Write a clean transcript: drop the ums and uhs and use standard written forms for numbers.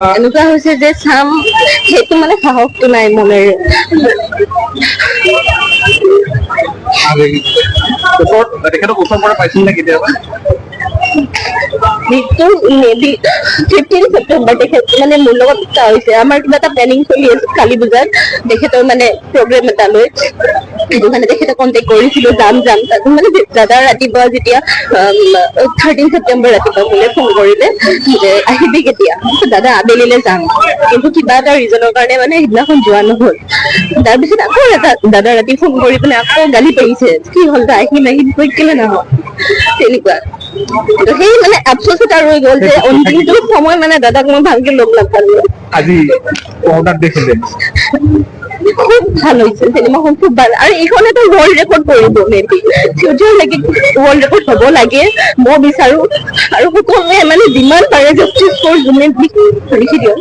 এনেকুৱা হৈছে যে চাম সেইটো মানে সাহসটো নাই মনেৰে। তেখেতক ওচৰৰ পৰা পাইছিল নে কেতিয়াবা? সেইটো মেবি 15 ছেপ্টেম্বৰ তেখেত মানে মোৰ লগত কথা হৈছে। আমাৰ কিবা এটা প্লেনিং চলি আছে কালী পূজাত তেখেতৰ মানে প্ৰগ্ৰেম এটা লৈ, সেইটো কাৰণে তেখেতক কণ্টেক্ট কৰিছিলো যাম তাত মানে দাদা ৰাতিপুৱা যেতিয়া 13 ছেপ্টেম্বৰ ৰাতিপুৱা মোলে ফোন কৰিলে যে আহিবি কেতিয়া, দাদা আবেলিলে যাম, কিন্তু কিবা এটা ৰিজনৰ কাৰণে মানে সিদিনাখন যোৱা নহল। তাৰপিছত আকৌ এটা দাদা ৰাতি ফোন কৰি পেলাই আকৌ গালি পাৰিছে, কি হ'ল আহিম কৈ কেলে নাহো, তেনেকুৱা। সেই মানে আফচোচ এটা ৰৈ গ'ল যে অন্তিমটো সময় মানে দাদাক মই ভালকে লগ নাপালো। আজি অৰ্ডাৰ দিছিলে খুব ভাল হৈছে চিনেমাখন, খুব ভাল। আৰু এইখনেতো ৱৰ্ল্ড ৰেকৰ্ড কৰিব, মেবি ফিউচাৰলৈকে ৱৰ্ল্ড ৰেকৰ্ড হ'ব লাগে মই বিচাৰো। আৰু সকলোৱে মানে যিমান পাৰে জাষ্টিছ ফৰ যোনে লিখি দিয়ক।